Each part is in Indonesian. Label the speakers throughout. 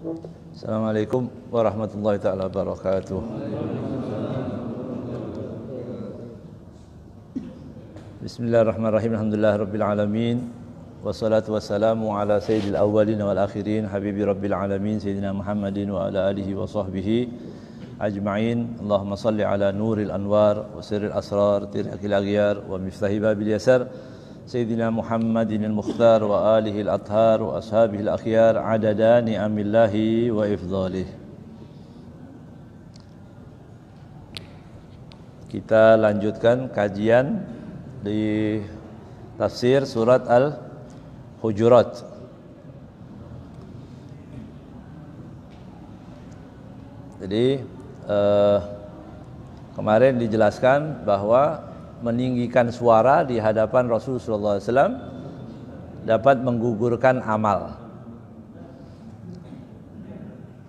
Speaker 1: Assalamualaikum warahmatullahi taala wabarakatuh. Bismillahirrahmanirrahim. Alhamdulillahirabbil alamin. Wassalatu wassalamu ala sayyidil awwalin wal akhirin habibi rabbil alamin sayyidina Muhammadin wa ala alihi wa sahbihi ajma'in. Allahumma salli ala nuril anwar wa sirril asrar tiraqil aghyar wa miftahi babil yasar sayyidina Muhammadin al-mukhtar wa alihi al-athhar wa ashabihi al-akhyar adada ni'amillahi wa ifdhalih. Kita lanjutkan kajian di tafsir surat Al-Hujurat. Jadi kemarin dijelaskan bahwa meninggikan suara di hadapan Rasulullah SAW dapat menggugurkan amal.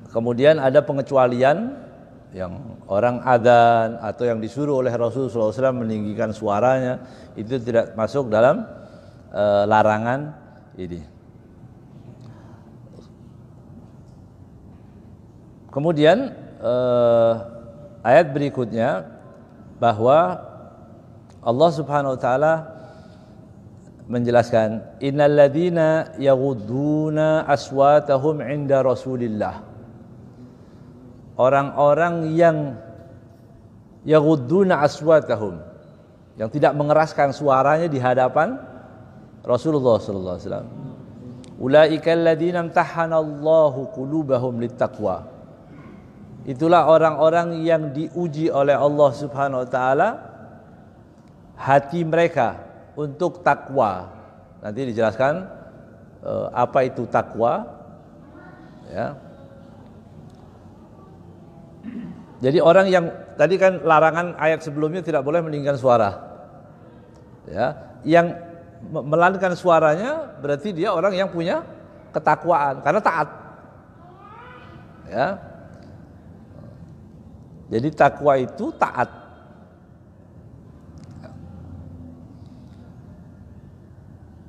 Speaker 1: Kemudian ada pengecualian yang orang adzan atau yang disuruh oleh Rasulullah SAW meninggikan suaranya, itu tidak masuk dalam larangan ini. Kemudian ayat berikutnya bahwa Allah Subhanahu wa taala menjelaskan innalladzina yaghudduna aswatahum 'inda Rasulillah. Orang-orang yang yaghudduna aswatahum, yang tidak mengeraskan suaranya di hadapan Rasulullah sallallahu alaihi wasallam. Ulaikal ladzina imtahanallahu qulubahum littaqwa. Itulah orang-orang yang diuji oleh Allah Subhanahu wa taala hati mereka untuk takwa. Nanti dijelaskan apa itu takwa, ya. Jadi orang yang tadi kan larangan ayat sebelumnya tidak boleh meninggikan suara, ya. Yang melankan suaranya berarti dia orang yang punya ketakwaan karena taat, ya. Jadi takwa itu taat.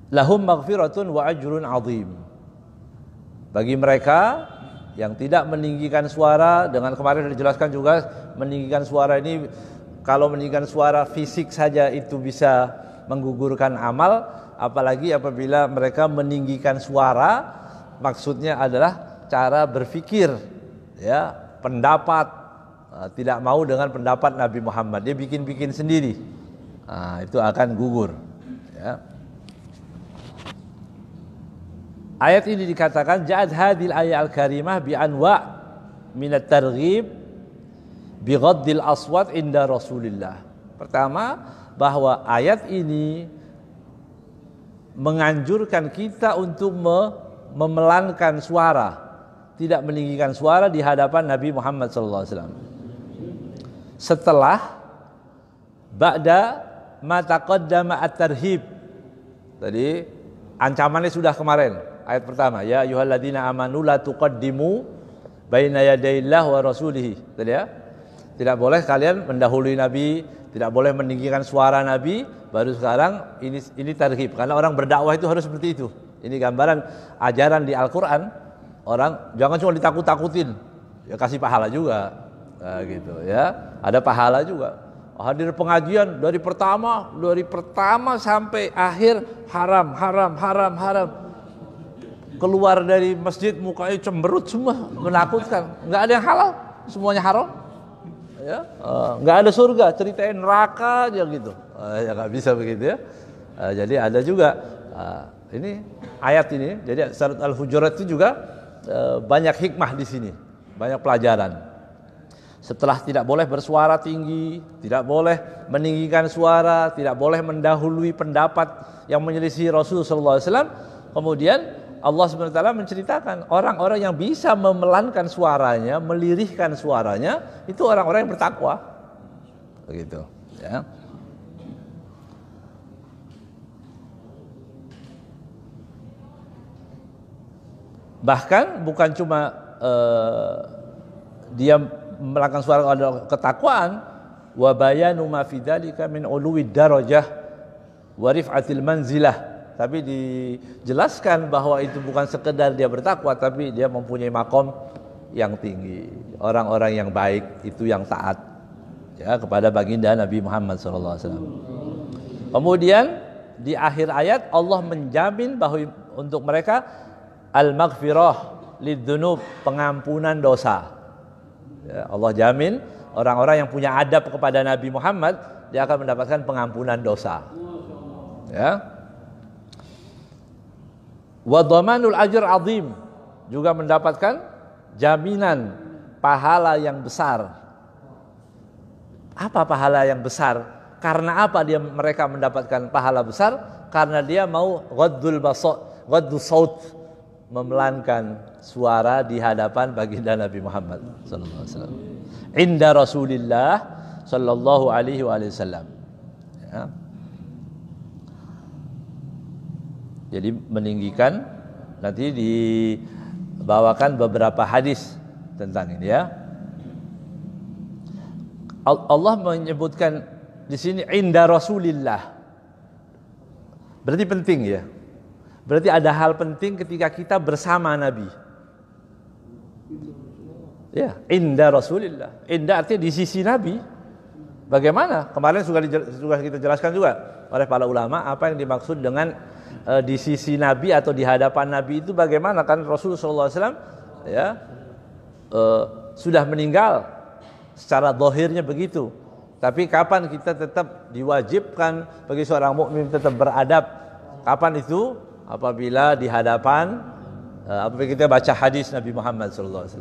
Speaker 1: Lahum maghfiratun wa ajrun azim. Bagi mereka yang tidak meninggikan suara, dengan kemarin dijelaskan juga meninggikan suara ini, kalau meninggikan suara fisik saja itu bisa menggugurkan amal, apalagi apabila mereka meninggikan suara maksudnya adalah cara berpikir, ya, pendapat, tidak mau dengan pendapat Nabi Muhammad, dia bikin-bikin sendiri. Itu akan gugur, ya. Ayat ini dikatakan ja'at hadhil ayat al-karimah bi anwa' min at-targhib bi ghaddil aswat inda Rasulillah. Pertama, bahwa ayat ini menganjurkan kita untuk memelankan suara, tidak meninggikan suara di hadapan Nabi Muhammad sallallahu alaihi wasallam. Setelah ba'da ma taqaddama at-tarhib. Tadi ancamannya sudah kemarin. Ayat pertama, ya ayyuhalladzina amanu la tuqaddimu baina yadayillah wa rasulihi. Tadi, ya. Tidak boleh kalian mendahului Nabi, tidak boleh meninggikan suara Nabi. Baru sekarang ini targhib, karena orang berdakwah itu harus seperti itu. Ini gambaran ajaran di Al-Qur'an. Orang jangan cuma ditakut-takutin, ya kasih pahala juga. Nah, gitu, ya. Ada pahala juga. Hadir pengajian dari pertama sampai akhir haram. Keluar dari masjid mukanya cemberut semua, menakutkan. Nggak ada yang halal, semuanya haram, ya. Nggak ada surga, ceritain neraka aja gitu, ya nggak bisa begitu, ya. Jadi ada juga ini ayat ini. Jadi surat Al-Hujurat itu juga banyak hikmah di sini, banyak pelajaran. Setelah tidak boleh bersuara tinggi, tidak boleh meninggikan suara, tidak boleh mendahului pendapat yang menyelisih Rasulullah SAW, kemudian Allah SWT menceritakan orang-orang yang bisa memelankan suaranya, melirihkan suaranya, itu orang-orang yang bertakwa. Begitu, ya. Bahkan bukan cuma dia memelankan suara ada ketakwaan, wa bayanu ma fi dzalika min uluwid darajah wa rif'atil manzilah tapi dijelaskan bahwa itu bukan sekedar dia bertakwa, tapi dia mempunyai makom yang tinggi. Orang-orang yang baik itu yang taat ya kepada baginda Nabi Muhammad SAW. Kemudian di akhir ayat Allah menjamin bahwa untuk mereka al-maghfirah lidzunub, pengampunan dosa. Ya, Allah jamin orang-orang yang punya adab kepada Nabi Muhammad, dia akan mendapatkan pengampunan dosa. Ya. Wa dhamanul ajr azim, juga mendapatkan jaminan pahala yang besar. Apa pahala yang besar? Karena apa mereka mendapatkan pahala besar? Karena dia mau ghaddul saut, memelankan suara di hadapan baginda Nabi Muhammad sallallahu alaihi wasallam. Inda Rasulillah sallallahu alaihi wasallam. Ya. Jadi meninggikan, nanti dibawakan beberapa hadis tentang ini ya. Allah menyebutkan di sini inda Rasulillah. Berarti penting ya. Berarti ada hal penting ketika kita bersama Nabi. Ya, inda Rasulillah. Inda artinya di sisi Nabi. Bagaimana? Kemarin sudah kita jelaskan juga oleh para ulama apa yang dimaksud dengan di sisi Nabi atau di hadapan Nabi itu bagaimana, kan Rasulullah SAW ya sudah meninggal secara zahirnya begitu. Tapi kapan kita tetap diwajibkan bagi seorang mukmin tetap beradab? Kapan itu? Apabila di hadapan apabila kita baca hadis Nabi Muhammad SAW,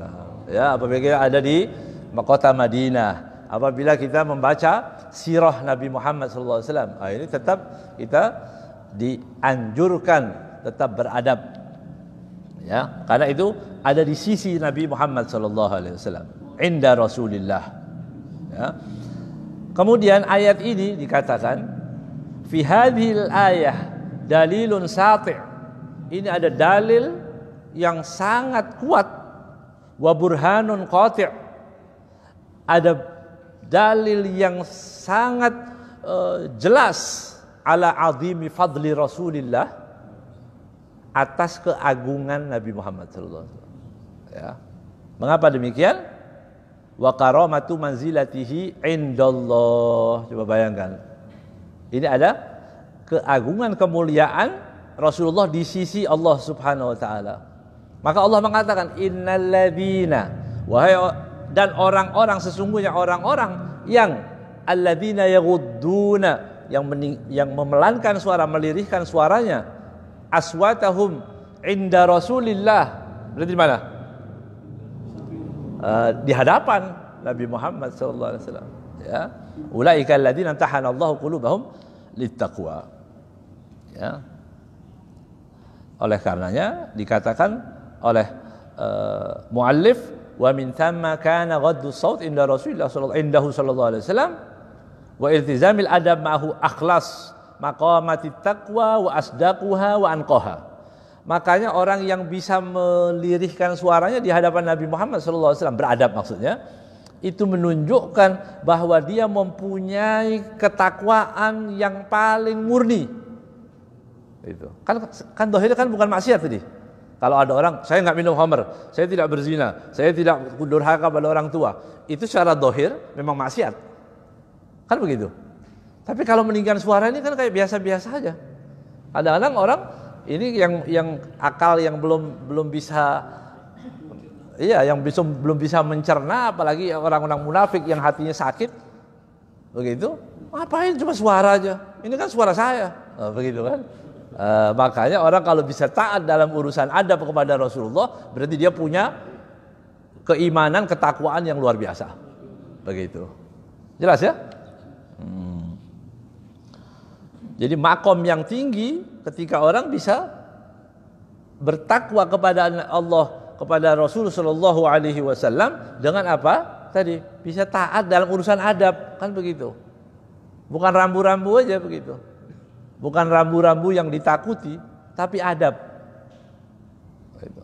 Speaker 1: ya, apabila kita ada di kota Madinah, apabila kita membaca sirah Nabi Muhammad SAW, ini tetap kita dianjurkan tetap beradab, ya, karena itu ada di sisi Nabi Muhammad SAW, inda Rasulillah. Ya. Kemudian ayat ini dikatakan fi hadhil ayah dalilun sati'. Ini ada dalil yang sangat kuat, wa burhanun qati'. Ada dalil yang sangat jelas ala azimi fadli Rasulillah, atas keagungan Nabi Muhammad sallallahu alaihi wasallam. Ya. Mengapa demikian? Wa karamatu manzilatihi indallah. Coba bayangkan. Ini ada keagungan kemuliaan Rasulullah di sisi Allah Subhanahu wa taala. Maka Allah mengatakan innalladzina, wahai dan orang-orang, sesungguhnya orang-orang yang alladzina yaghudduna, yang memelankan suara, melirihkan suaranya, aswatahum inda Rasulillah. Berarti di mana? Di hadapan Nabi Muhammad sallallahu alaihi wasallam, ya. Ulaika alladzina tahana Allahu qulubahum littaqwa. Ya. Oleh karenanya dikatakan oleh muallif wa min thamma kana ghaddu saut inda Rasulillah sallallahu alaihi wasallam wa iltizamil adab ma'hu akhlas maqamati taqwa wa asdaquha wa anqaha. Makanya orang yang bisa melirihkan suaranya di hadapan Nabi Muhammad SAW, beradab maksudnya, itu menunjukkan bahwa dia mempunyai ketakwaan yang paling murni. Itu kan dohirnya kan bukan maksiat tadi. Kalau ada orang, saya nggak minum khamr, saya tidak berzina, saya tidak durhaka pada orang tua, itu secara dohir memang maksiat, kan begitu. Tapi kalau meninggikan suara ini kan kayak biasa-biasa aja. Kadang-kadang orang ini yang akal yang belum bisa, iya, yang belum bisa mencerna, apalagi orang-orang munafik yang hatinya sakit, begitu. Ngapain cuma suara aja? Ini kan suara saya, begitu kan? Makanya orang kalau bisa taat dalam urusan adab kepada Rasulullah, berarti dia punya keimanan, ketakwaan yang luar biasa, begitu. Jelas ya? Jadi makom yang tinggi ketika orang bisa bertakwa kepada Allah, kepada Rasul sallallahu alaihi wasallam dengan apa? Tadi bisa taat dalam urusan adab, kan begitu. Bukan rambu-rambu aja begitu. Bukan rambu-rambu yang ditakuti, tapi adab. Begitu.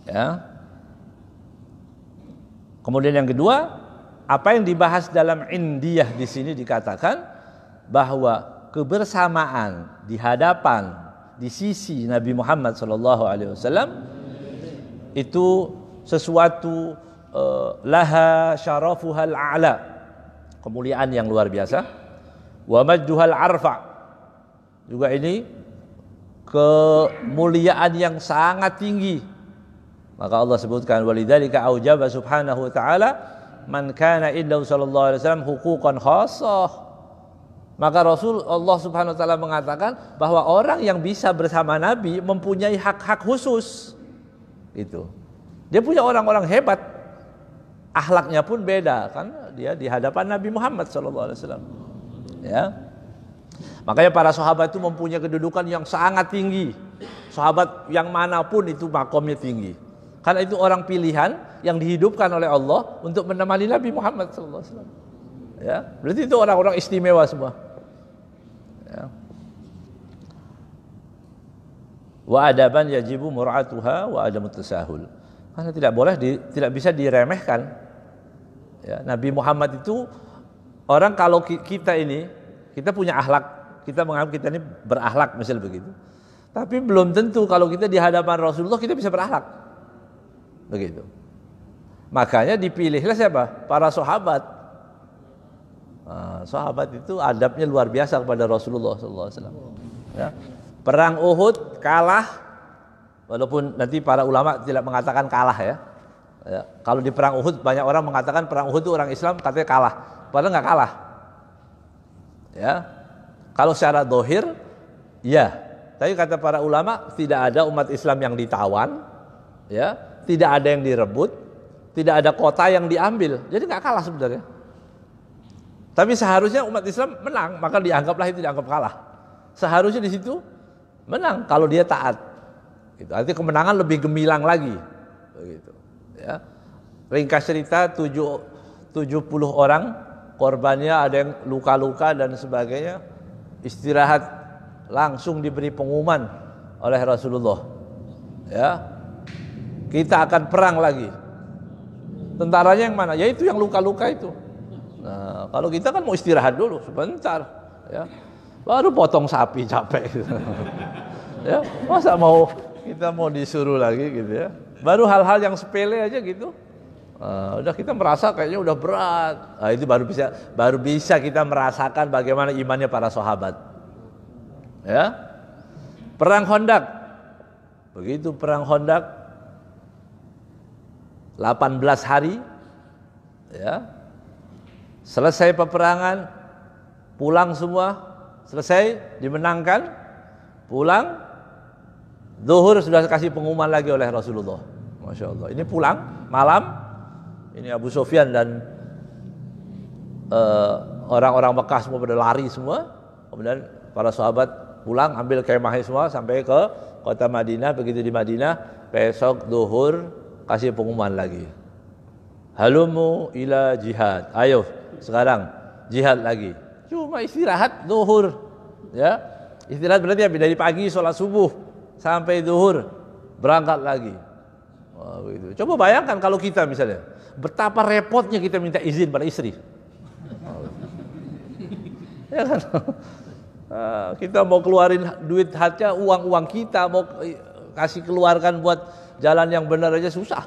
Speaker 1: Ya. Kemudian yang kedua, apa yang dibahas dalam indiyah di sini dikatakan bahwa kebersamaan di hadapan, di sisi Nabi Muhammad SAW itu sesuatu laha syarafuhal a'la, kemuliaan yang luar biasa, wa majduhal arfa, juga ini kemuliaan yang sangat tinggi. Maka Allah sebutkan walidzalika aujaba subhanahu wa ta'ala man kana indahu sallallahu alaihi wasallam huquqan khassah. Maka Allah subhanahu wa ta'ala mengatakan bahwa orang yang bisa bersama Nabi mempunyai hak-hak khusus. Itu. Dia punya orang-orang hebat. Akhlaknya pun beda kan, dia di hadapan Nabi Muhammad sallallahu alaihi wasallam. Ya. Makanya para sahabat itu mempunyai kedudukan yang sangat tinggi. Sahabat yang manapun itu makomnya tinggi. Karena itu orang pilihan yang dihidupkan oleh Allah untuk menemani Nabi Muhammad sallallahu alaihi wasallam. Ya, berarti itu orang-orang istimewa semua. Ya. Wa adaban yajibu mur'atuha wa adamu tasahul. Karena tidak bisa diremehkan. Ya, Nabi Muhammad itu orang, kalau kita punya akhlak, kita menganggap kita ini berakhlak misal begitu. Tapi belum tentu kalau kita di hadapan Rasulullah kita bisa berakhlak. Begitu. Makanya dipilihlah siapa? Para sahabat. Nah, sahabat itu adabnya luar biasa kepada Rasulullah SAW. Ya. Perang Uhud kalah, walaupun nanti para ulama tidak mengatakan kalah ya. Ya. Kalau di perang Uhud banyak orang mengatakan perang Uhud itu orang Islam katanya kalah, padahal nggak kalah. Ya. Kalau secara dohir, ya. Tapi kata para ulama tidak ada umat Islam yang ditawan, ya, tidak ada yang direbut, tidak ada kota yang diambil. Jadi nggak kalah sebenarnya. Tapi seharusnya umat Islam menang, maka dianggaplah itu dianggap kalah. Seharusnya di situ menang kalau dia taat. Gitu. Artinya kemenangan lebih gemilang lagi. Begitu. Ya. Ringkas cerita 70 orang korbannya, ada yang luka-luka dan sebagainya. Istirahat, langsung diberi pengumuman oleh Rasulullah. Ya. Kita akan perang lagi. Tentaranya yang mana? Ya itu yang luka-luka itu. Nah, kalau kita kan mau istirahat dulu sebentar, ya. Baru potong sapi capek gitu. Ya, masa kita mau disuruh lagi gitu ya. Baru hal-hal yang sepele aja gitu. Udah kita merasa kayaknya udah berat. Nah, itu baru bisa kita merasakan bagaimana imannya para sahabat. Ya. Perang Khandaq. Begitu perang Khandaq 18 hari. Ya. Selesai peperangan, pulang semua, selesai dimenangkan, pulang, zuhur sudah kasih pengumuman lagi oleh Rasulullah. Masya Allah. Ini pulang malam, ini Abu Sufyan dan orang-orang Mekah semua pada lari semua. Kemudian para sahabat pulang, ambil kemahnya semua sampai ke kota Madinah. Begitu di Madinah, besok zuhur kasih pengumuman lagi. Halumu ila jihad. Ayo sekarang jihad lagi. Cuma istirahat zuhur. Ya. Istirahat berarti dari pagi sholat subuh sampai zuhur berangkat lagi. Wah, begitu. Coba bayangkan kalau kita misalnya, betapa repotnya kita minta izin pada istri. Ya kan? Kita mau keluarin duit hajah, uang kita mau kasih keluarkan buat jalan yang benar aja susah.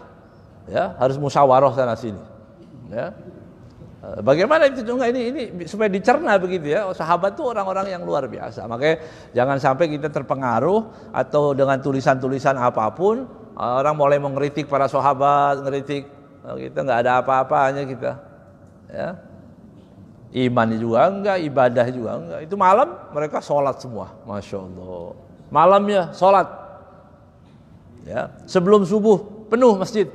Speaker 1: Ya, harus musyawarah sana sini. Ya. Bagaimana itu juga ini supaya dicerna begitu ya. Sahabat itu orang-orang yang luar biasa. Makanya jangan sampai kita terpengaruh atau dengan tulisan-tulisan apapun orang mulai mengkritik para sahabat, ngeritik kita nggak ada apa-apanya kita. Ya. Iman juga enggak, ibadah juga enggak. Itu malam mereka sholat semua, masya Allah. Malamnya sholat. Ya. Sebelum subuh penuh masjid.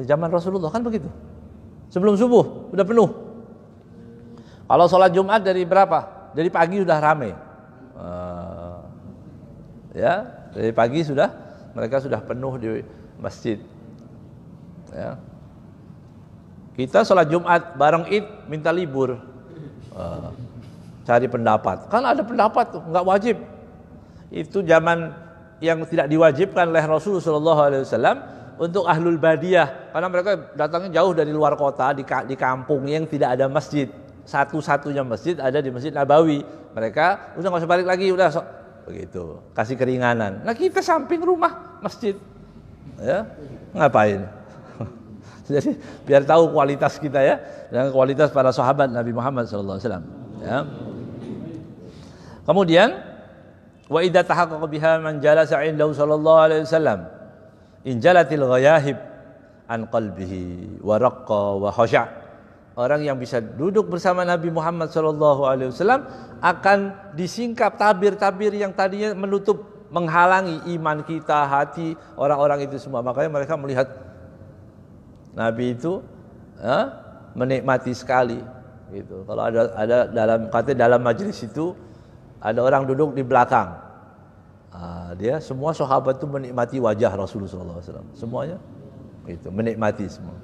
Speaker 1: Zaman Rasulullah kan begitu. Sebelum subuh udah penuh. Kalau sholat Jumat dari berapa? Dari pagi sudah ramai. Ya, dari pagi mereka sudah penuh di masjid. Ya. Kita sholat Jumat bareng Id minta libur. Cari pendapat. Kan ada pendapat tuh, nggak wajib. Itu zaman yang tidak diwajibkan oleh Rasulullah SAW. Untuk ahlul badiyah, karena mereka datangnya jauh dari luar kota, di kampung yang tidak ada masjid satu-satunya masjid ada di Masjid Nabawi. Mereka udah nggak usah balik lagi, udah begitu, kasih keringanan. Nah kita samping rumah masjid, ya ngapain? Jadi biar tahu kualitas kita ya, dan kualitas para sahabat Nabi Muhammad SAW. Ya. Kemudian, wa idza tahaqqaqa biha man jalasa 'indahu sallallahu alaihi wasallam, in jalatil ghayahib an qalbihi wa raqqa wa khasha'. Orang yang bisa duduk bersama Nabi Muhammad SAW akan disingkap tabir-tabir yang tadinya menutup, menghalangi iman kita, hati orang-orang itu semua. Makanya mereka melihat Nabi itu menikmati sekali. Gitu. Kalau ada dalam majelis itu ada orang duduk di belakang, dia semua sahabat itu menikmati wajah Rasulullah SAW. Semuanya, gitu, menikmati semua.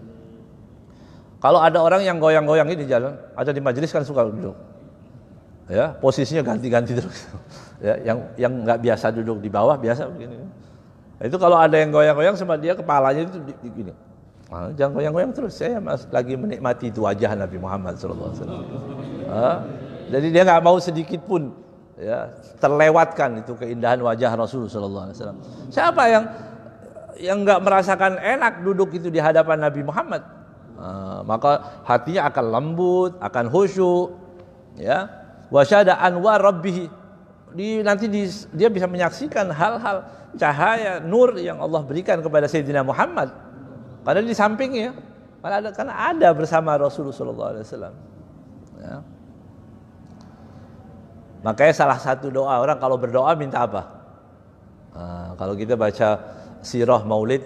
Speaker 1: Kalau ada orang yang goyang-goyang di jalan, ada di majelis kan suka duduk, ya posisinya ganti-ganti terus, ya yang nggak biasa duduk di bawah biasa begini. Itu kalau ada yang goyang-goyang sama dia kepalanya itu gini, jangan goyang-goyang terus. Saya lagi menikmati itu wajah Nabi Muhammad SAW. Jadi dia nggak mau sedikit pun ya terlewatkan itu keindahan wajah Rasulullah SAW. Siapa yang nggak merasakan enak duduk itu di hadapan Nabi Muhammad? Maka hatinya akan lembut, akan khusyuk, ya. Wasyada anwar rabbih. Nanti dia bisa menyaksikan hal-hal cahaya nur yang Allah berikan kepada Sayyidina Muhammad. Karena di sampingnya, karena ada bersama Rasulullah SAW. Ya. Makanya salah satu doa orang kalau berdoa minta apa? Kalau kita baca sirah maulid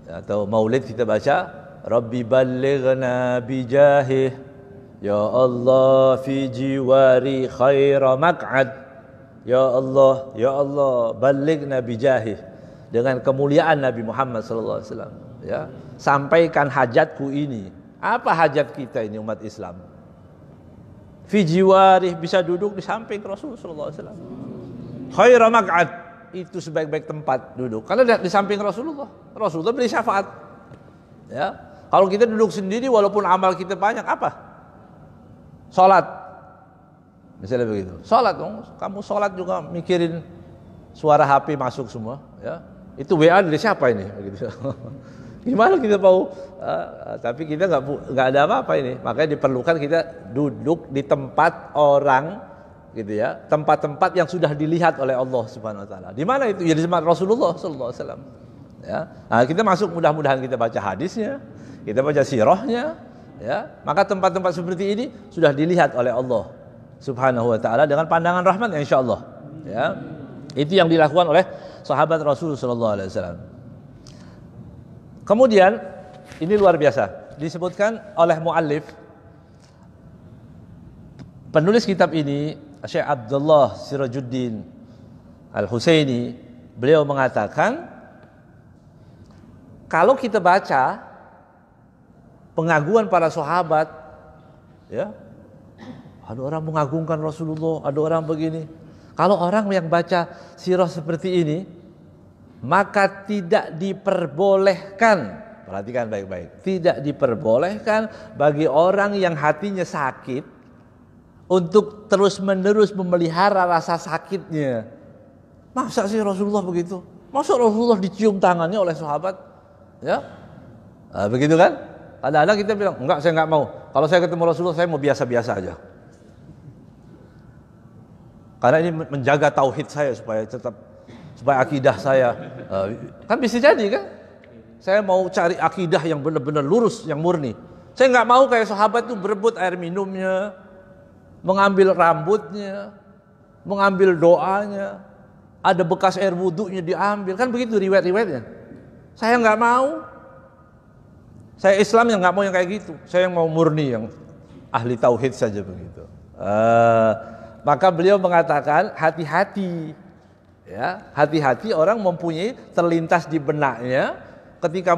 Speaker 1: atau maulid kita baca Rabbi ballighna bijahih, ya Allah fi jiwari khaira maq'ad, ya Allah ballighna bijahih, dengan kemuliaan Nabi Muhammad sallallahu alaihi wasallam, ya sampaikan hajatku ini. Apa hajat kita ini umat Islam? Fi jiwari, bisa duduk di samping Rasulullah sallallahu alaihi wasallam. Khaira maq'ad, itu sebaik-baik tempat duduk karena di samping Rasulullah beri syafaat, ya. Kalau kita duduk sendiri walaupun amal kita banyak, apa? Sholat, misalnya begitu. Sholat dong, kamu sholat juga mikirin suara HP masuk semua, ya. Itu WA dari siapa ini? Begitu. Gimana kita mau? Tapi kita nggak ada apa-apa ini. Makanya diperlukan kita duduk di tempat orang, gitu ya. Tempat-tempat yang sudah dilihat oleh Allah Subhanahu Wa Taala. Di mana itu? Ya di tempat Rasulullah Sallallahu Alaihi Wasallam. Ya. Nah, kita masuk, mudah-mudahan kita baca hadisnya, kita baca sirahnya, ya. Maka tempat-tempat seperti ini sudah dilihat oleh Allah Subhanahu wa taala dengan pandangan rahmat insyaallah, ya. Itu yang dilakukan oleh sahabat Rasul sallallahu alaihi wasallam. Kemudian ini luar biasa, disebutkan oleh muallif penulis kitab ini, Syekh Abdullah Sirajuddin Al-Husaini, beliau mengatakan kalau kita baca pengaguan para sahabat, ya, ada orang mengagungkan Rasulullah, ada orang begini. Kalau orang yang baca sirah seperti ini, maka tidak diperbolehkan, perhatikan baik-baik, tidak diperbolehkan bagi orang yang hatinya sakit untuk terus-menerus memelihara rasa sakitnya. Masa sih Rasulullah begitu? Masa Rasulullah dicium tangannya oleh sahabat? Ya, begitu kan? Kadang-kadang kita bilang, enggak, saya enggak mau. Kalau saya ketemu Rasulullah, saya mau biasa-biasa aja. Karena ini menjaga tauhid saya supaya akidah saya. Kan bisa jadi kan? Saya mau cari akidah yang benar-benar lurus, yang murni. Saya enggak mau kayak sahabat itu berebut air minumnya, mengambil rambutnya, mengambil doanya, ada bekas air wudunya diambil. Kan begitu riwayat-riwayatnya. Saya nggak mau. Saya Islam yang nggak mau yang kayak gitu. Saya yang mau murni, yang ahli tauhid saja begitu. Maka beliau mengatakan hati-hati, ya, hati-hati orang mempunyai terlintas di benaknya ketika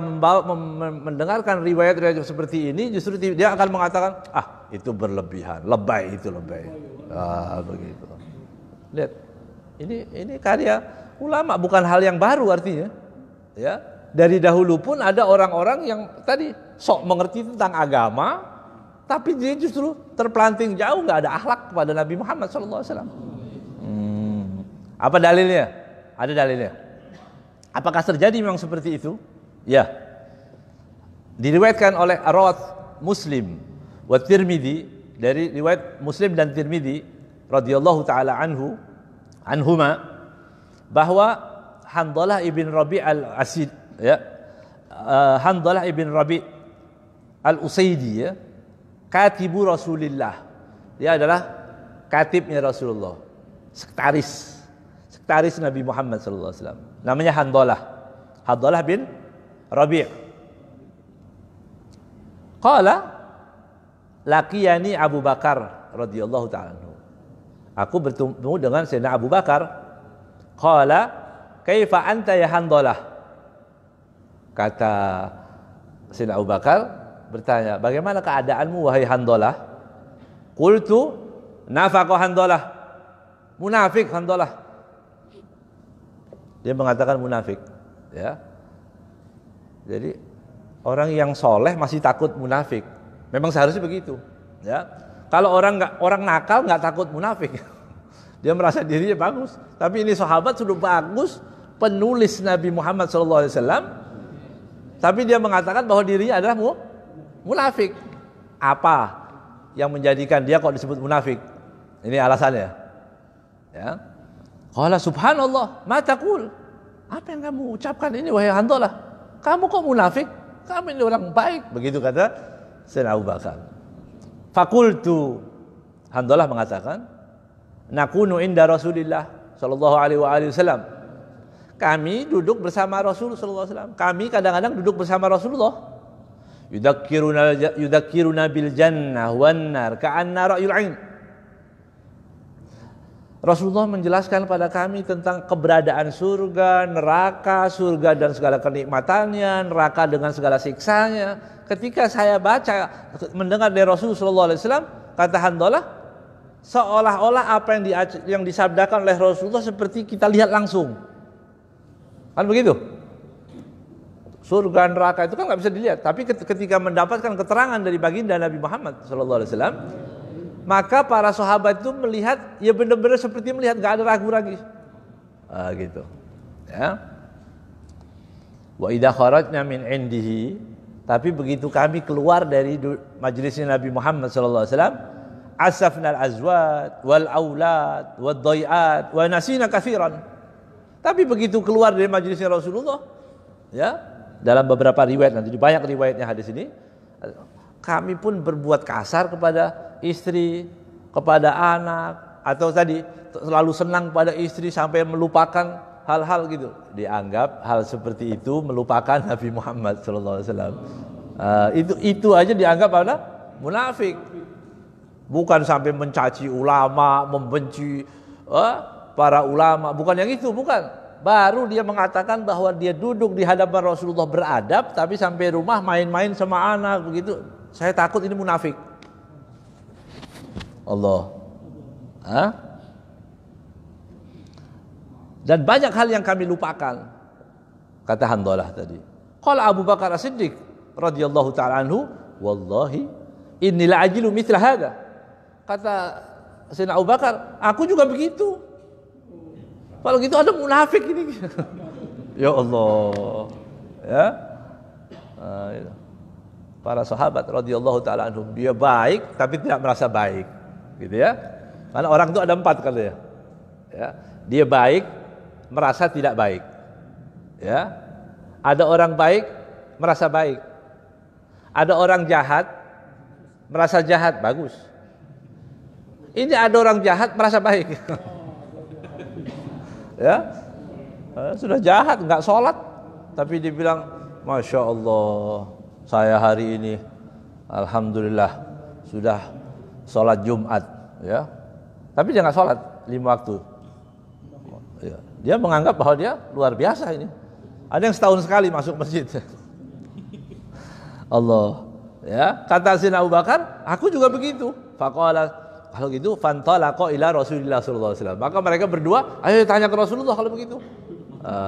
Speaker 1: mendengarkan riwayat-riwayat seperti ini, justru dia akan mengatakan, itu berlebihan, lebay itu lebay. Begitu. Lihat, ini karya ulama, bukan hal yang baru artinya, ya. Dari dahulu pun ada orang-orang yang tadi sok mengerti tentang agama, tapi dia justru terpelanting jauh, nggak ada akhlak kepada Nabi Muhammad SAW. Apa dalilnya? Ada dalilnya. Apakah terjadi memang seperti itu? Ya. Diriwayatkan oleh Rawat Muslim wa Tirmidzi, dari riwayat Muslim dan Tirmidzi radhiyallahu taala anhuma, bahwa Handalah ibn Rabi' al-Asid, ya, Handalah ibn Rabi' al-Usaidi, ya, katibu Rasulillah. Dia adalah katibnya Rasulullah, sekretaris Nabi Muhammad sallallahu alaihi wasallam. Namanya Handalah bin Rabi'. Qala laqiyani Abu Bakar radhiyallahu ta'ala anhu. Aku bertemu dengan Sayyidina Abu Bakar. Qala kaifa anta ya Handalah? Kata Sayyidina Abu Bakar bertanya, bagaimana keadaanmu wahai Handalah? Qultu nafaqa Handalah. Munafik Handalah. Dia mengatakan munafik, ya. Jadi orang yang soleh masih takut munafik. Memang seharusnya begitu, ya. Kalau orang nakal nggak takut munafik. Dia merasa dirinya bagus. Tapi ini sahabat sudah bagus, penulis Nabi Muhammad SAW, tapi dia mengatakan bahwa dirinya adalah munafik. Apa yang menjadikan dia kok disebut munafik? Ini alasannya. Ya. Qala subhanallah, ma taqul? Apa yang kamu ucapkan ini wahai Handalah? Kamu kok munafik? Kamu ini orang baik. Begitu kata Sayyidina Abu Bakar. Fakultu, Handalah mengatakan, nakunu inda Rasulillah sallallahu alaihi wasallam. Kami duduk bersama Rasul sallallahu alaihi wasallam. Kami kadang-kadang duduk bersama Rasulullah. Yudakkiruna bil jannah wan nar ka'anna ra'yul 'ain. Rasulullah menjelaskan pada kami tentang keberadaan surga, neraka, surga dan segala kenikmatannya, neraka dengan segala siksanya. Ketika saya mendengar dari Rasul sallallahu alaihi wasallam, kata Handalah, seolah-olah apa yang disabdakan oleh Rasulullah seperti kita lihat langsung. Kan begitu? Surga neraka itu kan nggak bisa dilihat, tapi ketika mendapatkan keterangan dari baginda Nabi Muhammad SAW, maka para sahabat itu melihat, ya benar-benar seperti melihat, nggak ada ragu lagi. Gitu. Ya. Wa idza kharajna min indihi, tapi begitu kami keluar dari majelisnya Nabi Muhammad SAW, asafnal azwat wal aulad wad dai'at wa nasina katsiran. Tapi begitu keluar dari majelisnya Rasulullah, ya, dalam beberapa riwayat, nanti banyak riwayatnya hadis ini, kami pun berbuat kasar kepada istri, kepada anak, atau tadi selalu senang pada istri sampai melupakan hal-hal gitu. Dianggap hal seperti itu melupakan Nabi Muhammad SAW. Itu aja dianggap apa? Munafik. Bukan sampai mencaci ulama, membenci para ulama, bukan yang itu, bukan. Baru dia mengatakan bahwa dia duduk di hadapan Rasulullah beradab, tapi sampai rumah main-main sama anak begitu. Saya takut ini munafik. Allah. Dan banyak hal yang kami lupakan, kata Handalah tadi. Qala Abu Bakar As-Siddiq radhiyallahu ta'ala anhu, wallahi inni la ajilu mithla hada. Kata Sayyidina Abu Bakar, aku juga begitu. Kalau gitu ada munafik ini. Ya Allah. Ya. Para sahabat radhiyallahu taala anhum, dia baik tapi tidak merasa baik. Gitu ya. Karena orang itu ada 4 katanya. Ya. Dia baik merasa tidak baik. Ya. Ada orang baik merasa baik. Ada orang jahat merasa jahat, bagus. Ini ada orang jahat merasa baik. Ya, sudah jahat, nggak sholat, tapi dibilang, masya Allah, saya hari ini, alhamdulillah, sudah sholat Jumat, ya. Tapi dia nggak sholat 5 waktu. Ya. Dia menganggap bahwa dia luar biasa ini. Ada yang setahun sekali masuk masjid. Allah, ya. Kata Sayyidina Abu Bakar, aku juga begitu. Faqala, kalau gitu fantalaqa ila Rasulillah sallallahu alaihi wasallam. Maka mereka berdua, ayo tanya ke Rasulullah kalau begitu.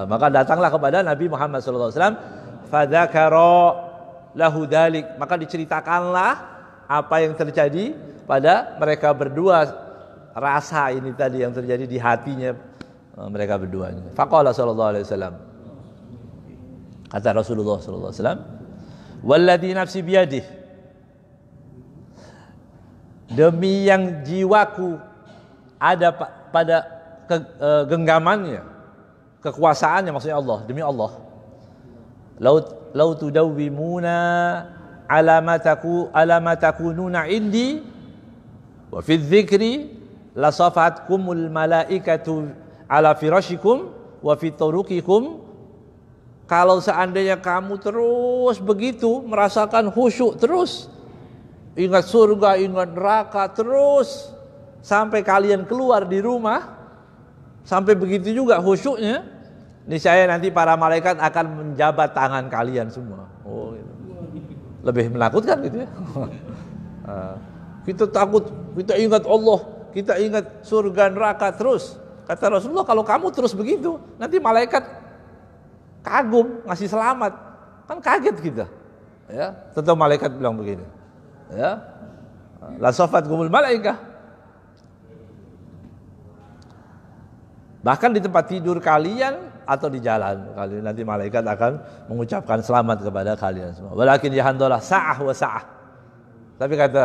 Speaker 1: Maka datanglah kepada Nabi Muhammad sallallahu alaihi wasallam, fadzakara lahu dzalik, maka diceritakanlah apa yang terjadi pada mereka berdua, rasa ini tadi yang terjadi di hatinya mereka berdua ini. Faqala sallallahu alaihi wasallam, kata Rasulullah sallallahu alaihi wasallam, walladzi nafsi biyadihi, demi yang jiwaku ada pada genggamannya, kekuasaannya, maksudnya Allah, demi Allah, lau tudawwimuna ala ma takununa indi wa fi dzikri la safatkumul malaikatu ala firashikum wa fi turuqikum. Kalau seandainya kamu terus begitu merasakan khusyuk terus, ingat surga, ingat neraka terus sampai kalian keluar di rumah, sampai begitu juga khusyuknya, niscaya nanti para malaikat akan menjabat tangan kalian semua. Oh, gitu. Lebih menakutkan gitu ya. Kita takut, kita ingat Allah, kita ingat surga neraka terus. Kata Rasulullah, kalau kamu terus begitu, nanti malaikat kagum ngasih selamat, kan kaget kita. Ya, tentu malaikat bilang begini. Ya, la safatkumul malaikah. Bahkan di tempat tidur kalian atau di jalan, kalian nanti malaikat akan mengucapkan selamat kepada kalian semua. Walakin ya Handalah sa'ah wa sa'ah. Tapi kata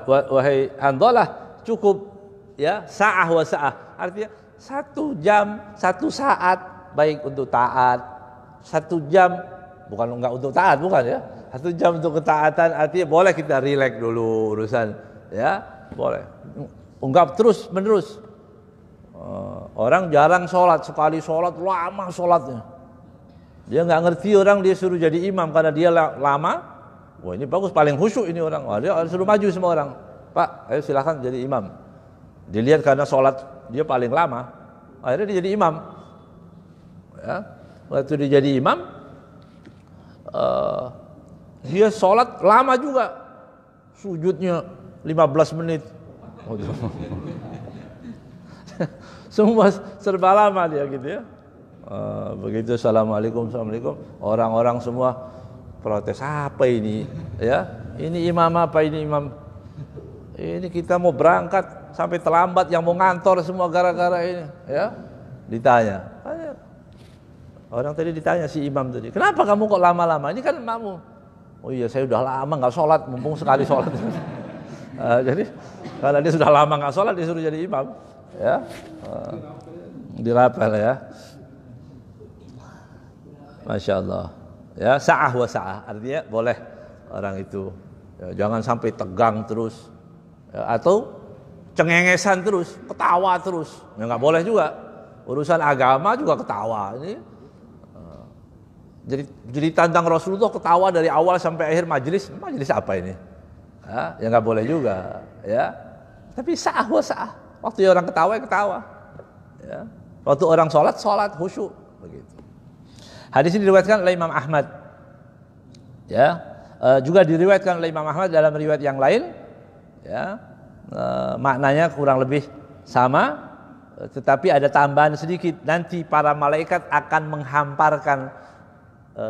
Speaker 1: wahai Handalah, cukup ya sa'ah wa sa'ah. Artinya 1 jam, 1 saat baik untuk taat, 1 jam bukan enggak untuk taat, bukan ya. 1 jam untuk ketaatan, artinya boleh kita rileks dulu urusan, ya boleh. Enggak terus menerus. Orang jarang sholat, sekali sholat lama sholatnya. Dia nggak ngerti orang, dia suruh jadi imam karena dia lama. Wah ini bagus, paling khusyuk ini orang. Wah, dia suruh maju semua orang. Pak, ayo silakan jadi imam. Dilihat karena sholat dia paling lama, akhirnya dia jadi imam. Ya, waktu dia jadi imam, dia sholat lama juga, sujudnya 15 menit. Semua serba lama dia gitu ya. Begitu assalamualaikum, orang-orang semua protes, apa ini ya, ini imam apa ini imam, ini kita mau berangkat sampai terlambat, yang mau ngantor semua gara-gara ini ya. Ditanya, orang tadi ditanya si imam tadi, kenapa kamu kok lama-lama, ini kan makmum. Oh iya, saya udah lama nggak sholat, mumpung sekali sholat. Jadi karena dia sudah lama nggak sholat, disuruh jadi imam ya. Dirapel ya. Masya Allah ya, sa'ah wa sa'ah, artinya boleh orang itu ya, jangan sampai tegang terus ya, atau cengengesan terus, ketawa terus ya, nggak boleh juga. Urusan agama juga ketawa ini. Jadi tantang Rasulullah ketawa dari awal sampai akhir majelis apa ini ya nggak boleh juga ya. Tapi sa'ah wa sa'ah, waktu orang ketawa ya ketawa ya. Waktu orang sholat khusyuk begitu. Hadis ini diriwayatkan oleh Imam Ahmad. Ya, juga diriwayatkan oleh Imam Ahmad dalam riwayat yang lain. Ya, maknanya kurang lebih sama, tetapi ada tambahan sedikit. Nanti para malaikat akan menghamparkan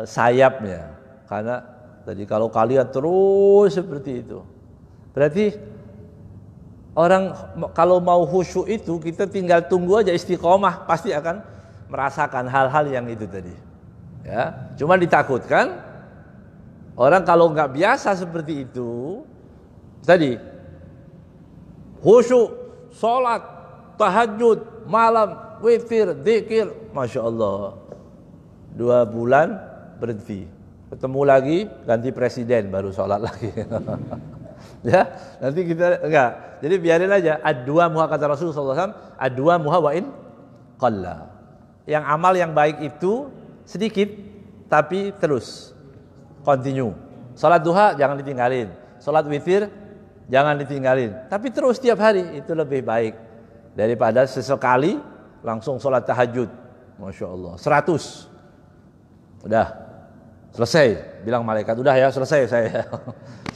Speaker 1: sayapnya. Karena tadi kalau kalian terus seperti itu, berarti orang kalau mau khusyuk itu kita tinggal tunggu aja istiqomah, pasti akan merasakan hal-hal yang itu tadi. Ya, cuma ditakutkan orang kalau nggak biasa seperti itu tadi, khusyuk, sholat, tahajud, malam, witir, dzikir, masya Allah, 2 bulan berhenti, ketemu lagi ganti presiden baru sholat lagi. Ya, nanti kita enggak. Jadi biarin aja. Ad-dua muha, kata Rasulullah SAW, ad-dua muha wa in qalla. Yang amal yang baik itu sedikit tapi terus continue. Salat duha jangan ditinggalin, salat witir jangan ditinggalin, tapi terus setiap hari, itu lebih baik daripada sesekali langsung salat tahajud. Masya Allah 100 udah selesai, bilang malaikat udah ya selesai saya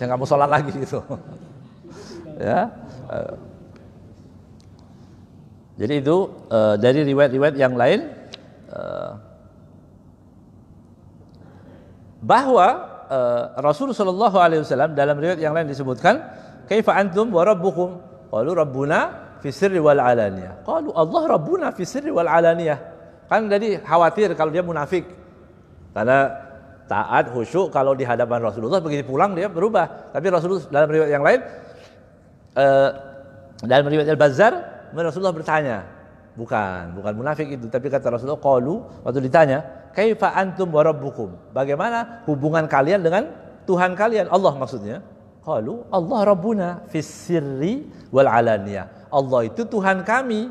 Speaker 1: nggak mau salat lagi gitu. Ya, jadi itu dari riwayat-riwayat yang lain bahwa Rasul sallallahu alaihi wasallam dalam riwayat yang lain disebutkan, "Kaifa antum wa rabbukum?" Qalu rabbuna fi sirri wal alaniyah. Qalu Allah rabbuna fi sirri wal alaniyah. Kan jadi khawatir kalau dia munafik. Karena taat, khusyuk kalau di hadapan Rasulullah, begitu pulang dia berubah. Tapi Rasulullah dalam riwayat yang lain, dalam riwayat Al-Bazzar, Rasulullah bertanya, bukan munafik itu, tapi kata Rasulullah, qalu, waktu ditanya, kaifa antum wa rabbukum? Bagaimana hubungan kalian dengan Tuhan kalian? Allah maksudnya. Qalu Allah rabbuna fis sirri wal alaniyah. Allah itu Tuhan kami,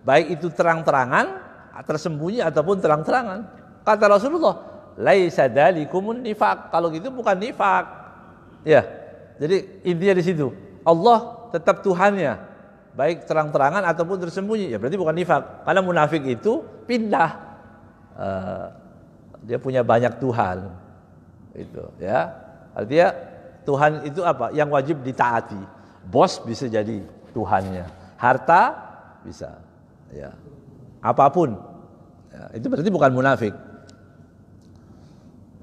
Speaker 1: baik itu terang-terangan, tersembunyi ataupun terang-terangan. Kata Rasulullah, laisa dzalikumun nifaq. Kalau gitu bukan nifaq. Ya. Jadi intinya di situ. Allah tetap Tuhannya, baik terang-terangan ataupun tersembunyi. Ya berarti bukan nifaq. Karena munafik itu pindah. Dia punya banyak Tuhan. Itu, ya. Artinya Tuhan itu apa? Yang wajib ditaati. Bos bisa jadi Tuhannya. Harta bisa. Ya. Apapun. Ya, itu berarti bukan munafik.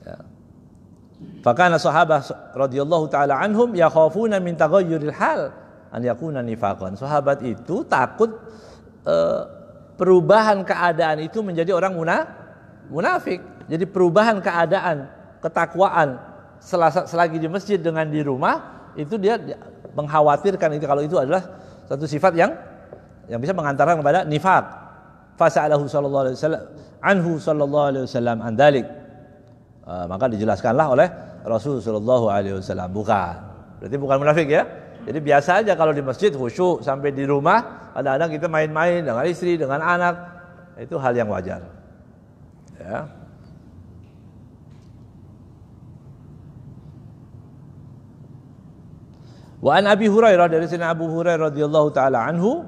Speaker 1: Ya. Fakana sahabah radhiyallahu taala anhum yakhafuna min taghayyuril hal an yakuna nifaqan. Sahabat itu takut perubahan keadaan itu menjadi orang munafik. Jadi perubahan keadaan, ketakwaan selagi di masjid dengan di rumah itu dia mengkhawatirkan itu, kalau itu adalah satu sifat yang bisa mengantarkan kepada nifaq. Fasa'alahu sallallahu alaihi wasallam anhu sallallahu alaihi wasallam an dzalik. Maka dijelaskanlah oleh Rasul sallallahu alaihi wasallam, berarti bukan munafik ya. Jadi biasa aja kalau di masjid khusyuk, sampai di rumah kadang-kadang kita main-main dengan istri, dengan anak, itu hal yang wajar. Ya. Wa an Abi Hurairah, dari Sayyidina Abu Hurairah radhiyallahu taala anhu,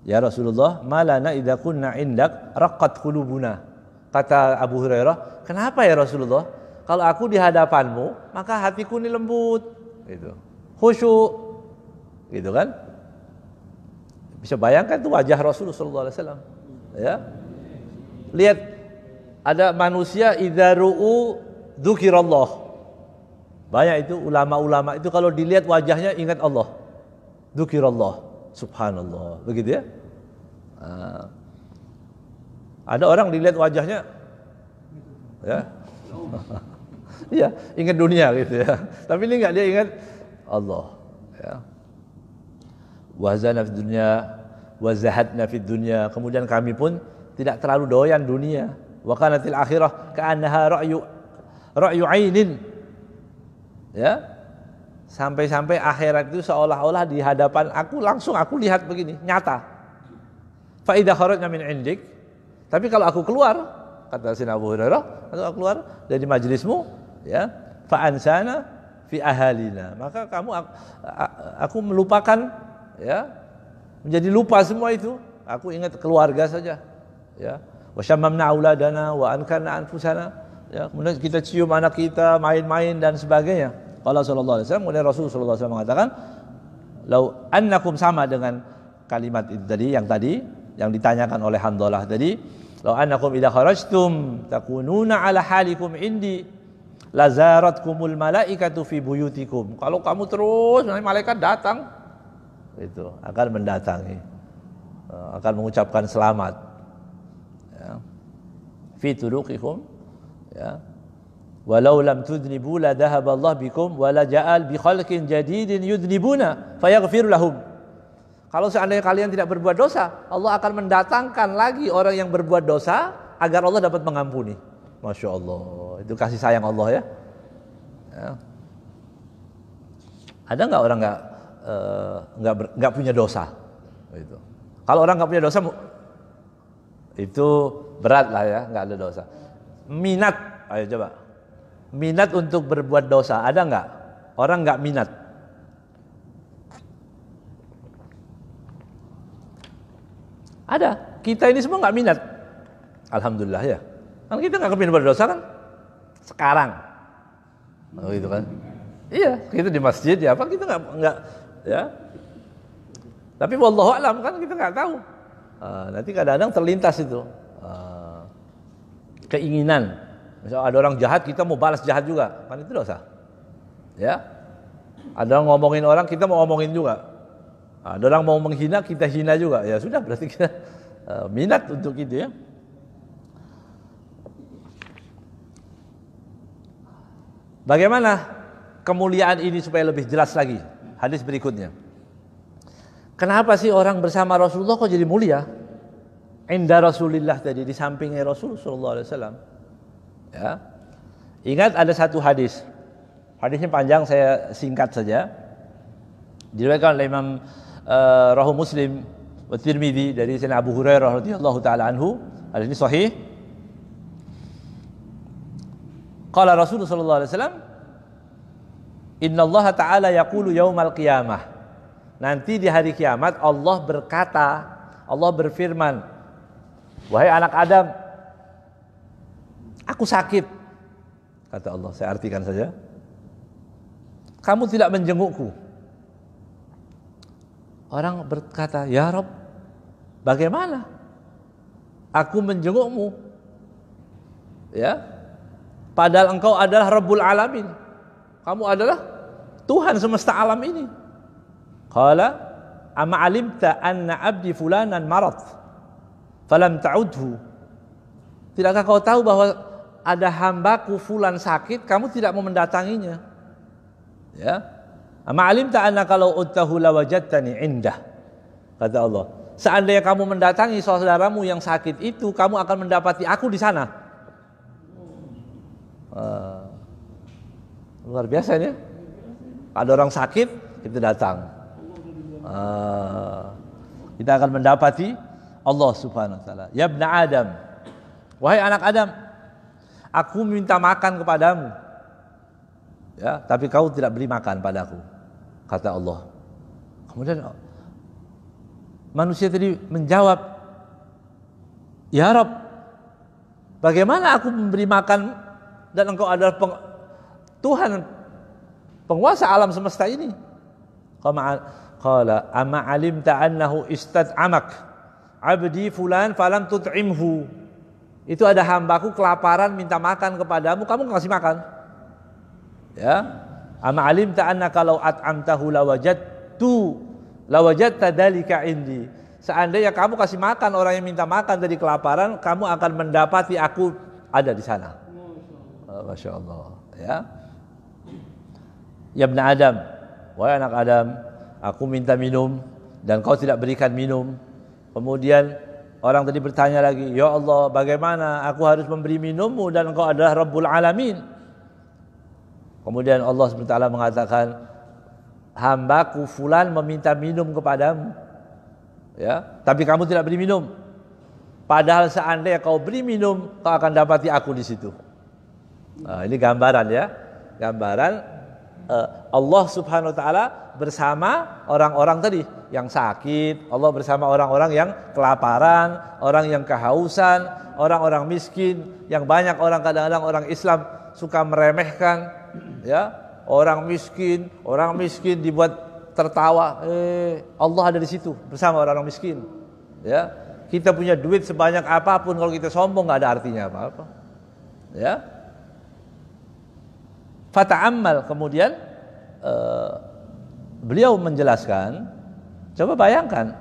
Speaker 1: ya Rasulullah, malana idza kunna indak raqqat qulubuna. Kata Abu Hurairah, kenapa ya Rasulullah? Kalau aku di hadapanmu, maka hatiku ini lembut, gitu. Khusyuk, gitu kan? Bisa bayangkan tuh wajah Rasulullah sallallahu alaihi wasallam, ya. Lihat, ada manusia idza ru'u dzukirallah. Banyak itu ulama-ulama itu kalau dilihat wajahnya ingat Allah. Dzukirallah, subhanallah, begitu ya. Ada orang dilihat wajahnya, ya, iya, ingat dunia gitu ya. Tapi ini enggak, dia ingat Allah. Ya. Wazana fid dunya, wazahadna fid dunya. Kemudian kami pun tidak terlalu doyan dunia. Wa kanatil akhirah ka'annaha ra'yu 'ainin. Ya, sampai-sampai akhirat itu seolah-olah di hadapan aku, langsung aku lihat begini, nyata. Fa idza kharajna min 'indik, tapi kalau aku keluar, kata Sayyidina Abu Hurairah, kalau aku keluar dari majelismu, ya, fa ansana fi ahalina, maka aku melupakan, ya, menjadi lupa semua itu, aku ingat keluarga saja, ya. Wa syammamna auladana wa ankarna anfusana, ya, kemudian kita cium anak kita, main-main dan sebagainya. Qala sallallahu alaihi wasallam, kemudian Rasul sallallahu alaihi wasallam mengatakan, "Lau annakum," sama dengan kalimat itu tadi yang ditanyakan oleh Handalah tadi, "Lau annakum idza kharajtum takununa ala halikum indi lazaratkumul malaikatu fi buyutikum." Kalau kamu terus, malaikat datang, itu akan mendatangi, akan mengucapkan selamat, ya, fi turuqikum, ya. Walau lam tudnibu la dhahaba Allah bikum wa la ja'al bi khalqin jadidin yudnibuna fayaghfir lahum. Kalau seandainya kalian tidak berbuat dosa, Allah akan mendatangkan lagi orang yang berbuat dosa agar Allah dapat mengampuni. Masya Allah, itu kasih sayang Allah, ya. Ya. Ada nggak orang nggak punya dosa? Itu. Kalau orang nggak punya dosa, itu berat lah, ya, nggak ada dosa. Minat, ayo coba. Minat untuk berbuat dosa, ada nggak? Orang nggak minat. Ada. Kita ini semua nggak minat. Alhamdulillah, ya. Kan kita nggak kepingin berdosa kan? Sekarang. Oh, itu kan? Iya, kita di masjid ya, apa kita nggak, ya. Tapi wallahu alam kan kita nggak tahu. Nanti kadang-kadang terlintas itu keinginan. Misal ada orang jahat, kita mau balas jahat juga, kan itu dosa. Ya, ada orang ngomongin orang, kita mau ngomongin juga. Ada orang mau menghina, kita hina juga. Ya sudah, berarti kita minat untuk itu ya. Bagaimana kemuliaan ini supaya lebih jelas lagi? Hadis berikutnya. Kenapa sih orang bersama Rasulullah kok jadi mulia? Inda Rasulillah tadi, di sampingnya Rasul sallallahu alaihi wasallam. Ya. Ingat ada satu hadis. Hadisnya panjang, saya singkat saja. Diriwayatkan oleh Imam Rahu Muslim wa Tirmidzi dari Sayyidina Abu Hurairah radhiyallahu taala anhu. Hadis ini sahih. Qala Rasulullah sallallahu alaihi wasallam, "Innallaha ta'ala yaqulu yaumal qiyamah." Nanti di hari kiamat Allah berkata, Allah berfirman, "Wahai anak Adam, aku sakit." Kata Allah, saya artikan saja. "Kamu tidak menjengukku." Orang berkata, "Ya Rabb, bagaimana aku menjengukmu? Ya, padahal engkau adalah Rabbul Alamin. Kamu adalah Tuhan semesta alam ini." Qala, "Ama alimta anna abdi fulanan marad falam ta'udhu." Tidakkah kau tahu bahwa ada hambaku fulan sakit, kamu tidak mau mendatanginya? Ya. "Ama alimta anna kalau uttahu lawajadtani indah." Kata Allah, seandainya kamu mendatangi saudaramu yang sakit itu, kamu akan mendapati aku di sana. Luar biasa ya. Ada orang sakit, kita datang. Kita akan mendapati Allah Subhanahu wa taala. "Ya ibna Adam, wahai anak Adam, aku minta makan kepadamu. Ya, tapi kau tidak beri makan padaku." Kata Allah. Kemudian manusia tadi menjawab, "Ya Rabb, bagaimana aku memberi makan dan engkau adalah Tuhan, penguasa alam semesta ini?" Qala, "Ama alimta annahu istad'amak abdi fulan falam tut'imhu." Itu ada hambaku kelaparan minta makan kepadamu, kamu enggak kasih makan. Ya. "Ama alimta annaka law at'amtahu lawajadta dalika indi." Seandainya kamu kasih makan orang yang minta makan dari kelaparan, kamu akan mendapati aku ada di sana. Masya Allah. Ya. "Ya ibna Adam, wahai anak Adam, aku minta minum dan kau tidak berikan minum." Kemudian orang tadi bertanya lagi, "Ya Allah, bagaimana aku harus memberi minummu dan engkau adalah Rabbul Alamin?" Kemudian Allah SWT mengatakan, "Hambaku fulan meminta minum kepadamu, ya, tapi kamu tidak beri minum. Padahal seandainya kau beri minum, kau akan dapati aku di situ." Nah, ini gambaran ya, gambaran Allah Subhanahu wa taala bersama orang-orang tadi yang sakit, Allah bersama orang-orang yang kelaparan, orang yang kehausan, orang-orang miskin, yang banyak orang kadang-kadang orang Islam suka meremehkan, ya, orang miskin dibuat tertawa. Allah ada di situ bersama orang-orang miskin. Ya, kita punya duit sebanyak apapun, kalau kita sombong nggak ada artinya apa-apa. Ya. Fata'ammal, kemudian beliau menjelaskan, coba bayangkan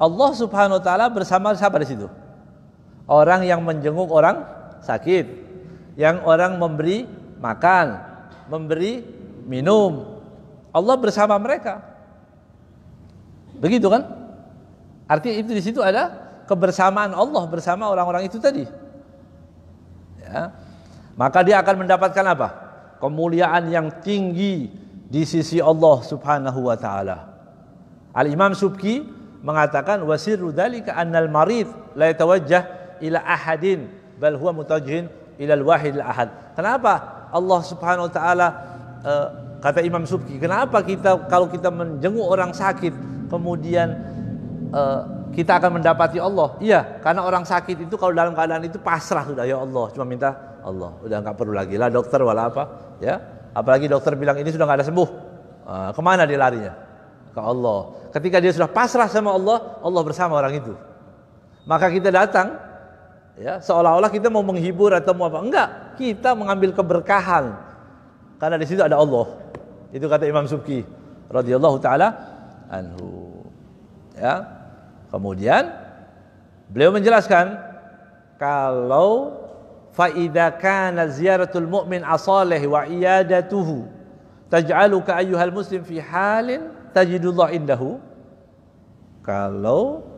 Speaker 1: Allah Subhanahu wa taala bersama siapa di situ? Orang yang menjenguk orang sakit, yang orang memberi makan, memberi minum. Allah bersama mereka. Begitu kan? Artinya itu di situ ada kebersamaan Allah bersama orang-orang itu tadi. Ya. Maka dia akan mendapatkan apa? Kemuliaan yang tinggi di sisi Allah Subhanahu wa taala. Al-Imam Subki mengatakan, "Wasirru dzalika annal marid la yatawajjah ila ahadin bal huwa mutajjih ila al-wahid al-ahad." Kenapa Allah Subhanahu wa taala, kata Imam Subki, kenapa kalau kita menjenguk orang sakit kemudian kita akan mendapati Allah? Iya, karena orang sakit itu kalau dalam keadaan itu pasrah sudah, ya Allah, cuma minta Allah, udah nggak perlu lagi lah dokter wala apa, ya. Apalagi dokter bilang ini sudah nggak ada sembuh, kemana dia larinya? Ke Allah. Ketika dia sudah pasrah sama Allah, Allah bersama orang itu. Maka kita datang Ya, seolah-olah kita mau menghibur atau mau apa? Enggak, kita mengambil keberkahan. Karena di situ ada Allah. Itu kata Imam Subki radhiyallahu taala anhu. Ya. Kemudian beliau menjelaskan kalau fa idza kana ziyaratul mu'min asalih wa iyadatuhu taj'aluka ayyuhal muslim fi halin tajidullah indahu. Kalau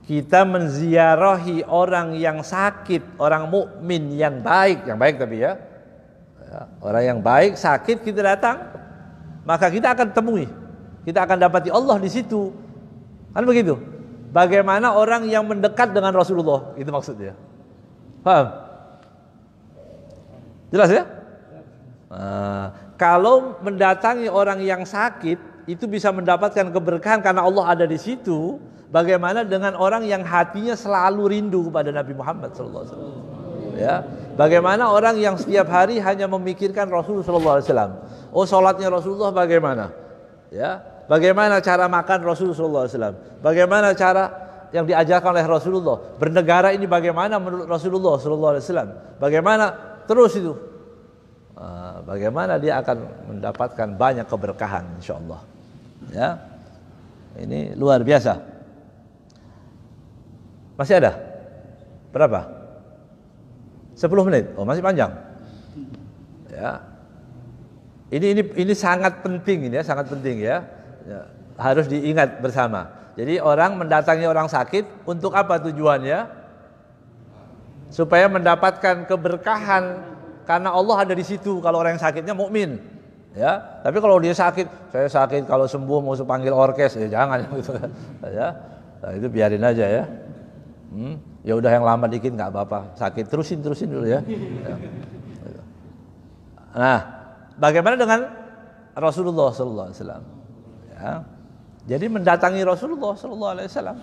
Speaker 1: kita menziarahi orang yang sakit, orang mukmin yang baik tapi ya, orang yang baik sakit kita datang, maka kita akan temui, kita akan dapati Allah di situ, kan begitu. Bagaimana orang yang mendekat dengan Rasulullah, itu maksudnya. Paham? Jelas ya? Kalau mendatangi orang yang sakit itu bisa mendapatkan keberkahan karena Allah ada di situ. Bagaimana dengan orang yang hatinya selalu rindu kepada Nabi Muhammad sallallahu alaihi wasallam? Ya. Bagaimana orang yang setiap hari hanya memikirkan Rasulullah sallallahu alaihi wasallam? Oh, salatnya Rasulullah bagaimana? Ya. Bagaimana cara makan Rasulullah sallallahu alaihi wasallam? Bagaimana cara yang diajarkan oleh Rasulullah? Bernegara ini bagaimana menurut Rasulullah sallallahu alaihi wasallam? Bagaimana terus itu? Bagaimana dia akan mendapatkan banyak keberkahan insyaallah. Ya. Ini luar biasa. Masih ada? Berapa? 10 menit. Oh, masih panjang. Ya. Ini sangat penting ini ya, sangat penting ya. Ya. Harus diingat bersama. Jadi orang mendatangi orang sakit untuk apa tujuannya? Supaya mendapatkan keberkahan karena Allah ada di situ kalau orang yang sakitnya mukmin. Ya. Tapi kalau dia sakit, saya sakit kalau sembuh mau panggil orkes, ya jangan gitu. Ya. Nah, itu biarin aja ya. Ya udah yang lama dikit nggak apa-apa, sakit terusin dulu ya. Nah, bagaimana dengan Rasulullah sallallahu alaihi wasallam? Ya. Jadi mendatangi Rasulullah sallallahu alaihi wasallam.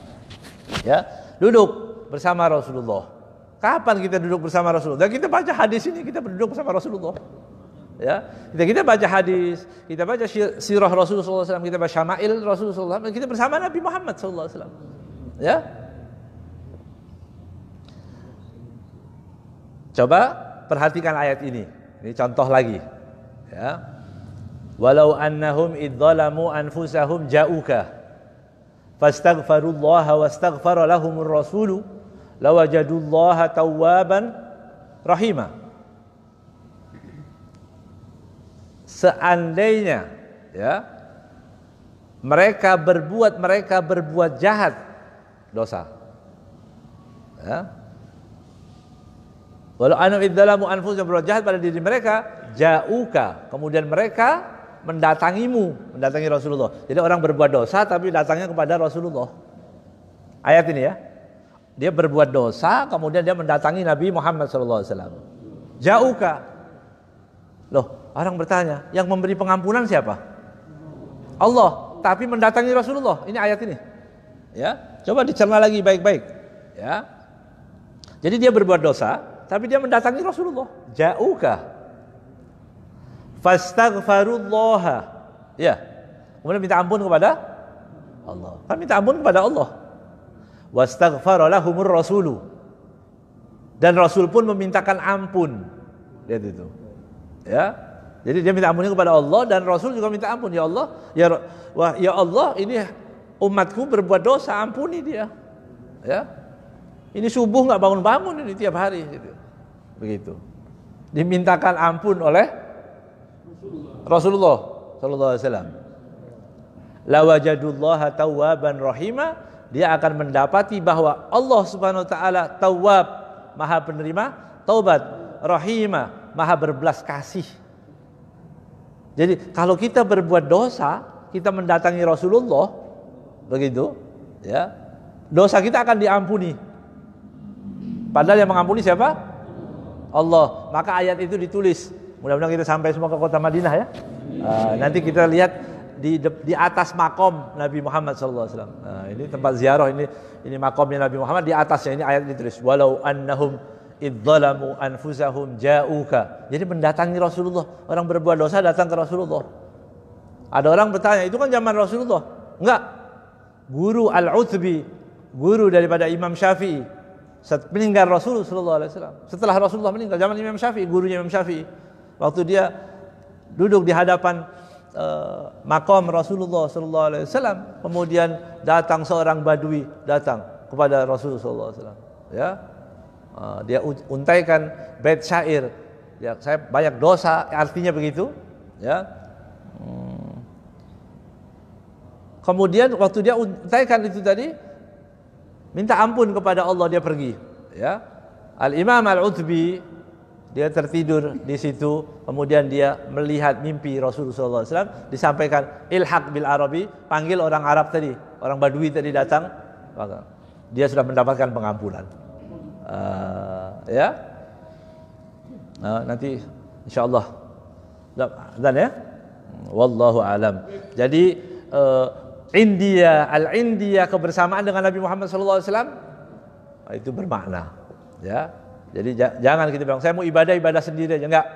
Speaker 1: Ya, duduk bersama Rasulullah. Kapan kita duduk bersama Rasulullah? Kita baca hadis ini, kita duduk bersama Rasulullah. Ya, kita baca hadis, kita baca sirah Rasulullah sallallahu alaihi wasallam, kita baca syama'il Rasulullah sallallahu alaihi wasallam, kita bersama Nabi Muhammad sallallahu alaihi wasallam. Ya. Coba perhatikan ayat ini. Ini contoh lagi. Ya. Walau annahum idzalamu anfusahum ja'uka fastaghfirullaha wastaghfara lahumur rasulu lawajadullaha tawwaban rahima. Seandainya ya mereka berbuat jahat, dosa. Ya. Walau annahum idzalamu anfusahum, berbuat jahat pada diri mereka, ja'uka, kemudian mereka mendatangi Rasulullah. Jadi orang berbuat dosa tapi datangnya kepada Rasulullah. Ayat ini ya. Dia berbuat dosa kemudian dia mendatangi Nabi Muhammad sallallahu alaihi wasallam. Ja'uka. Loh, orang bertanya, yang memberi pengampunan siapa? Allah, tapi mendatangi Rasulullah. Ini ayat ini. Ya, coba dicerna lagi baik-baik. Ya. Jadi dia berbuat dosa tapi dia mendatangi Rasulullah. Ja'uka fastaghfirullaha. Ya. Kemudian minta ampun kepada Allah. Kan minta ampun kepada Allah. Wastaghfara lahumur rasulu. Dan Rasul pun memintakan ampun. Lihat itu. Ya. Jadi dia minta ampunnya kepada Allah dan Rasul juga minta ampun. Ya Allah, ya Allah, ini umatku berbuat dosa, ampuni dia. Ya. Ini subuh enggak bangun-bangun ini tiap hari gitu. Begitu. Dimintakan ampun oleh Rasulullah sallallahu alaihi wasallam. La wajadullaha tawwaban rahima, dia akan mendapati bahwa Allah Subhanahu wa taala Tawwab, Maha penerima taubat, Rahima, Maha berbelas kasih. Jadi kalau kita berbuat dosa, kita mendatangi Rasulullah, begitu, ya. Dosa kita akan diampuni. Padahal yang mengampuni siapa? Allah. Maka ayat itu ditulis. Mudah-mudahan kita sampai semua ke kota Madinah ya. Nanti kita lihat di atas makom Nabi Muhammad SAW. Ini tempat ziarah, ini makomnya Nabi Muhammad, di atasnya ini ayat ditulis. Walau annahum idzalamu anfusahum ja'uka. Jadi mendatangi Rasulullah. Orang berbuat dosa datang ke Rasulullah. Ada orang bertanya, itu kan zaman Rasulullah. Enggak. Guru Al-Uthbi, guru daripada Imam Syafi'i, meninggal Rasulullah sallallahu alaihi wasallam. Setelah Rasulullah meninggal, zaman Imam Syafi'i, gurunya Imam Syafi'i. Waktu dia duduk di hadapan maqam Rasulullah sallallahu alaihi wasallam, kemudian datang seorang badui datang kepada Rasulullah sallallahu alaihi wasallam. Ya. Dia untaikan bait syair. Ya, saya banyak dosa, artinya begitu, ya. Kemudian waktu dia untaikan itu tadi, minta ampun kepada Allah, dia pergi, ya. Al-Imam Al-Utbi dia tertidur di situ, kemudian dia melihat mimpi Rasulullah SAW, disampaikan ilhaq bil Arabi, panggil orang Arab tadi, orang Badui tadi datang, maka dia sudah mendapatkan pengampunan. Ya, nanti insyaallah dan ya, wallahu alam. Jadi India kebersamaan dengan Nabi Muhammad SAW itu bermakna, ya. Jadi jangan kita bilang saya mau ibadah sendiri aja, enggak.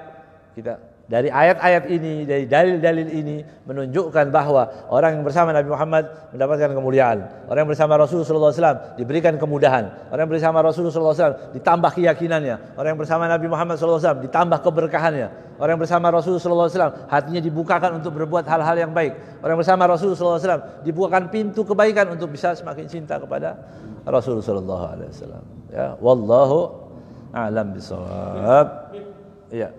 Speaker 1: Kita dari ayat-ayat ini, dari dalil-dalil ini menunjukkan bahwa orang yang bersama Nabi Muhammad mendapatkan kemuliaan. Orang yang bersama Rasulullah SAW diberikan kemudahan. Orang yang bersama Rasulullah SAW ditambah keyakinannya. Orang yang bersama Nabi Muhammad SAW ditambah keberkahannya. Orang yang bersama Rasulullah SAW hatinya dibukakan untuk berbuat hal-hal yang baik. Orang yang bersama Rasulullah SAW dibukakan pintu kebaikan untuk bisa semakin cinta kepada Rasulullah SAW. Ya, wallahu a'lam bishawab. Ya.